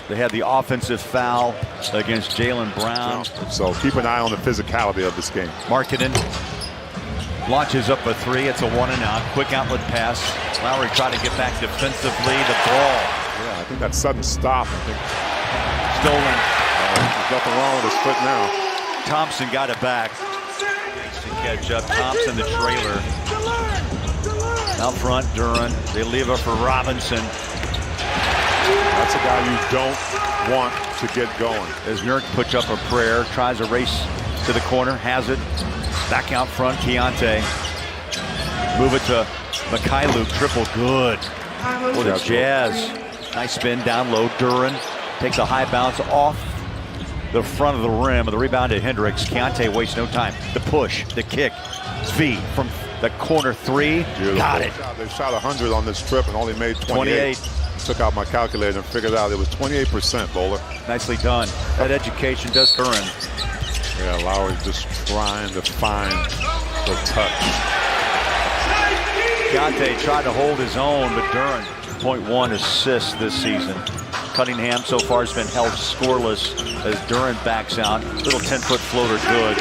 They had the offensive foul against Jaylen Brown. So keep an eye on the physicality of this game. Markkanen launches up a three. It's a 1-and-out. Quick outlet pass. Lowry tried to get back defensively. The ball. Yeah, I think that sudden stop. Stolen. There's nothing wrong with his foot now. Thompson got it back. Needs to catch up. Thompson, the trailer. Out front, Duran. They leave it for Robinson. That's a guy you don't want to get going. As Nurk puts up a prayer, tries a race to the corner, has it. Back out front, Keontae. Move it to Mikhailuk, triple good. For the Jazz. Nice spin down low, Duran. Takes a high bounce off the front of the rim of the rebound to Hendricks. Keontae wastes no time. The push, the kick. V from the corner three. Beautiful. Got it. They shot 100 on this trip and only made 28. Took out my calculator and figured out it was 28%, Bowler. Nicely done. That education does Duran. Yeah, Lowry just trying to find the touch. Keontae tried to hold his own, but Duran, 0.1 assists this season. Cunningham so far has been held scoreless as Duran backs out. Little 10-foot floater, good.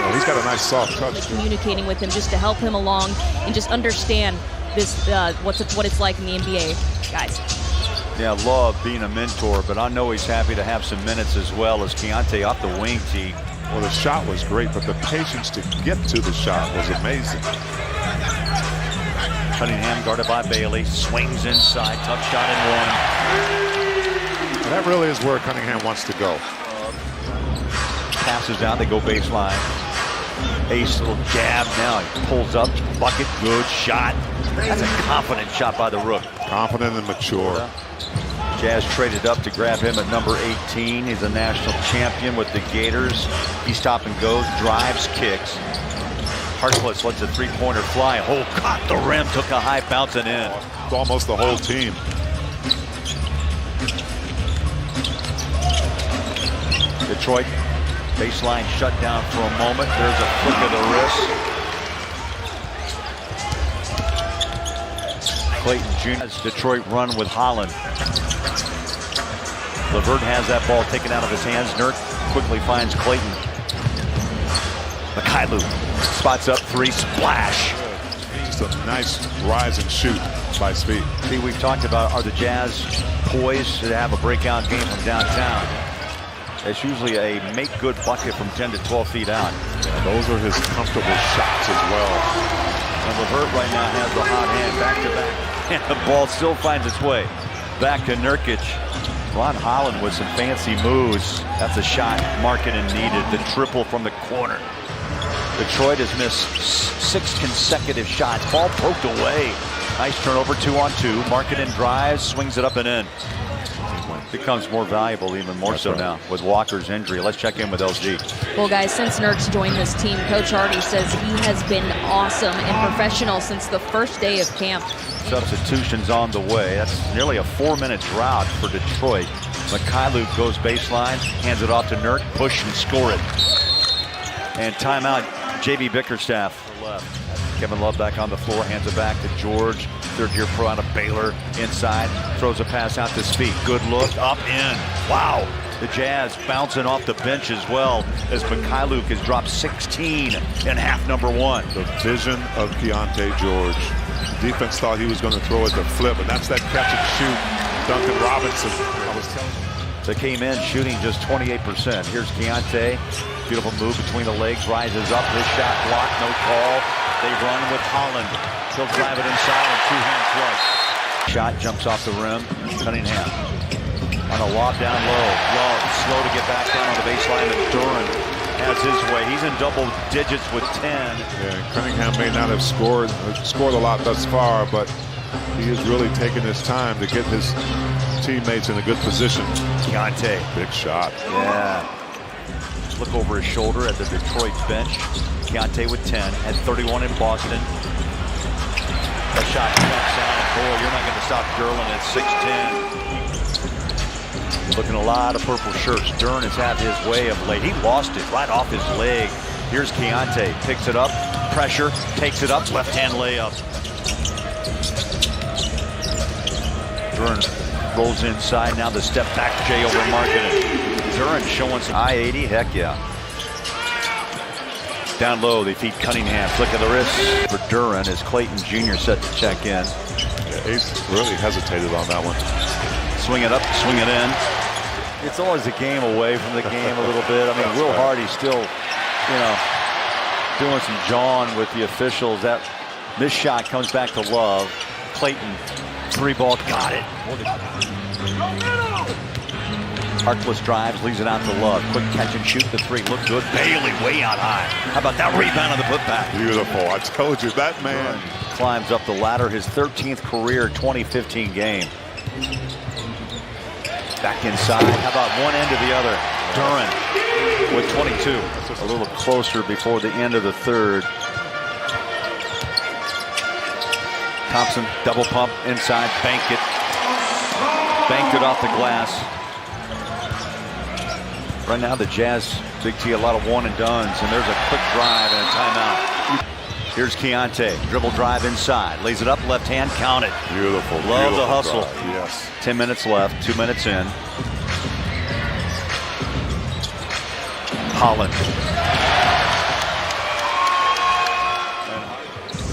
Oh, he's got a nice soft touch. Communicating with him just to help him along and just understand this what it's like in the NBA, guys. Yeah, love being a mentor, but I know he's happy to have some minutes as well as Keontae off the wing tee. Well, the shot was great, but the patience to get to the shot was amazing. Cunningham guarded by Bailey, swings inside, tough shot and one. And that really is where Cunningham wants to go. Passes out, they go baseline. Ace, little jab now, he pulls up, bucket, good shot. That's a confident shot by the Rook. Confident and mature. Jazz traded up to grab him at number 18. He's a national champion with the Gators. He stop and goes, drives, kicks. Harkless lets a three-pointer fly. Oh, caught the rim, took a high bounce and in. It's almost the whole team. Detroit, baseline shut down for a moment. There's a flick of the wrist. Clayton Jr. Detroit run with Holland. LeVert has that ball taken out of his hands. Nurk quickly finds Clayton. Mikhailuk spots up three, splash. Just a nice rise and shoot by Speed. See, we've talked about, are the Jazz poised to have a breakout game from downtown? It's usually a make good bucket from 10 to 12 feet out. Yeah, those are his comfortable shots as well. And LeVert right now has the hot hand back to back. And the ball still finds its way back to Nurkic. Ron Holland with some fancy moves. That's a shot Markkanen needed. The triple from the corner. Detroit has missed 6 consecutive shots. Ball poked away. Nice turnover, 2-on-2. Markkanen drives, swings it up and in. Becomes more valuable, even more so now with Walker's injury. Let's check in with LG. Well, guys, since Nurk's joined this team, Coach Hardy says he has been awesome and professional since the first day of camp. Substitutions on the way. That's nearly a 4-minute drought for Detroit. Mikhailuk goes baseline, hands it off to Nurk, push and score it. And timeout, J.B. Bickerstaff. Left. Kevin Love back on the floor, hands it back to George. Third-year pro out of Baylor, inside, throws a pass out to Speed. Good look, up, in. Wow. The Jazz bouncing off the bench as well as Mikhailuk has dropped 16 in half number one. The vision of Keontae George. The defense thought he was going to throw it to flip, and that's that catch and shoot. Duncan Robinson. I was telling you. They came in shooting just 28%. Here's Keontae. Beautiful move between the legs, rises up. His shot blocked, no call. They run with Holland. He'll drive it inside and two-hand flush. Shot jumps off the rim. Cunningham on a lob down low. Love slow to get back down on the baseline, and Duran has his way. He's in double digits with 10. Yeah, Cunningham may not have scored a lot thus far, but he is really taking his time to get his teammates in a good position. Keontae. Big shot. Yeah. Look over his shoulder at the Detroit bench. Keontae with 10, had 31 in Boston. A shot comes out. Boy, you're not going to stop Duran at 6'10". Looking a lot of purple shirts. Duran has had his way of late. He lost it right off his leg. Here's Keontae. Picks it up. Pressure. Takes it up. Left-hand layup. Duran rolls inside. Now the step back J over Marketing. Duran showing some I-80. Heck yeah. Down low, they feed Cunningham. Flick of the wrist for Duran as Clayton Jr. set to check in. Yeah, he really hesitated on that one. Swing it up, swing it in. It's always a game away from the game a little bit. I mean, Will Hardy still, you know, doing some jawing with the officials. That missed shot comes back to Love. Clayton, 3-ball, got it. Arcless drives, leaves it out to Love. Quick catch and shoot the 3. Look good. Bailey way out high. How about that rebound on the putback? Beautiful. I told you, that man climbs up the ladder. His 13th career 2015 game. Back inside. How about one end to the other? Duran with 22. A little closer before the end of the third. Thompson, double pump inside, banked it off the glass. Right now the Jazz, Big T, a lot of one and dones, and there's a quick drive and a timeout. Here's Keontae, dribble drive inside, lays it up, left hand, count it. Beautiful. Love the hustle. Drive. Yes. 10 minutes left, 2 minutes in. Holland.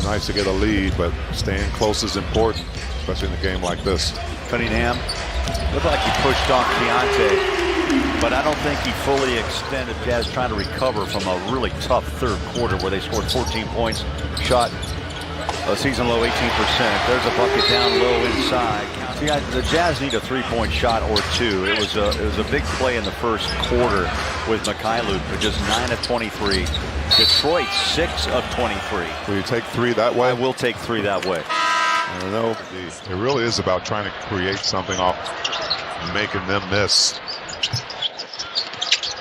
Nice to get a lead, but staying close is important, especially in a game like this. Cunningham looked like he pushed off Keontae, but I don't think he fully extended. Jazz trying to recover from a really tough third quarter where they scored 14 points, shot a season low 18%. There's a bucket down low inside. See, the Jazz need a 3-point shot or 2. It was a big play in the first quarter with Mikhailuk, but just 9 of 23. Detroit 6 of 23. Will you take 3 that way? I will take 3 that way. I don't know. It really is about trying to create something off making them miss.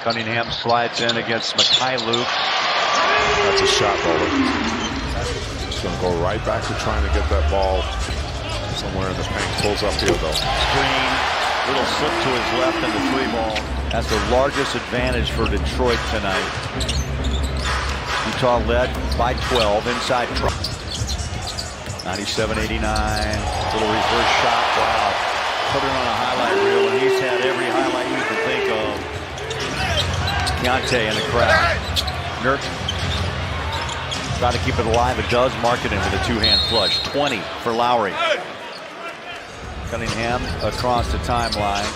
Cunningham slides in against Mikhailuk. That's a shot, Bowler. He's going to go right back to trying to get that ball somewhere in the paint. Pulls up here, though. Screen, little slip to his left and the 3-ball. That's the largest advantage for Detroit tonight. Utah led by 12 inside. 97-89. Little reverse shot. Wow. Put it on a highlight reel, and he's had every highlight you can think of. Keontae in the crowd. Nurk try to keep it alive. It does. Marketing with a 2-hand flush. 20 for Lowry. Cunningham across the timeline.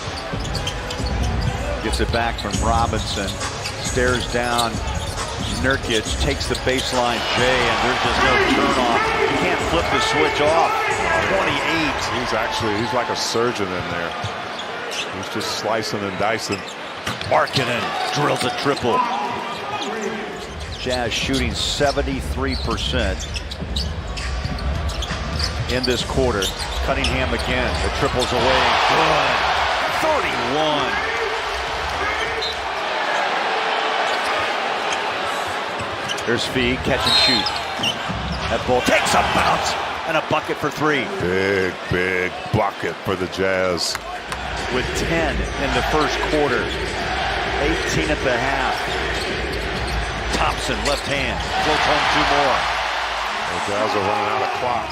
Gets it back from Robinson. Stares down. Nurkic takes the baseline J, and there's just no turn off. You can't flip the switch off. 28. He's like a surgeon in there. He's just slicing and dicing. Markkanen drills a triple. Jazz shooting 73% in this quarter. Cunningham again. The triple's away. Good. 31. Here's Fee, catch and shoot. That ball takes a bounce and a bucket for 3. Big bucket for the Jazz. With 10 in the first quarter, 18 at the half. Thompson, left hand, floats home 2 more. The Jazz are running out of clock.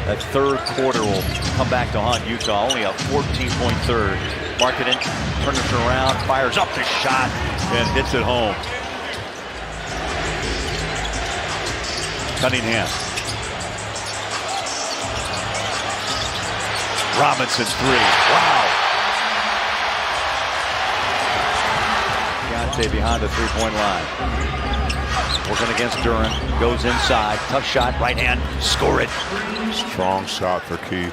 That third quarter will come back to haunt Utah. Only a 14-point third. Markkanen turns it around, fires up the shot, and hits it home. Cunningham. Robinson 3. Wow. Keontae behind the 3-point line. Working against Duran. Goes inside. Tough shot. Right hand. Score it. Strong shot for Key.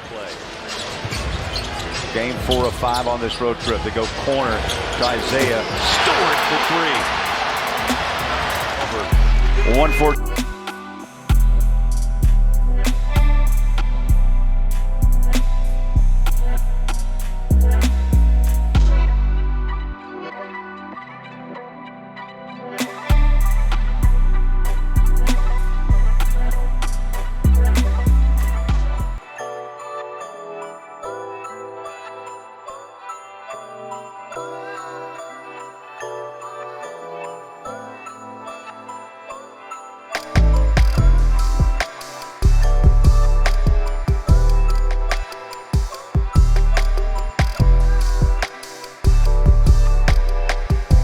Game 4 of 5 on this road trip. They go corner to Isaiah. Store it for 3. 1-4.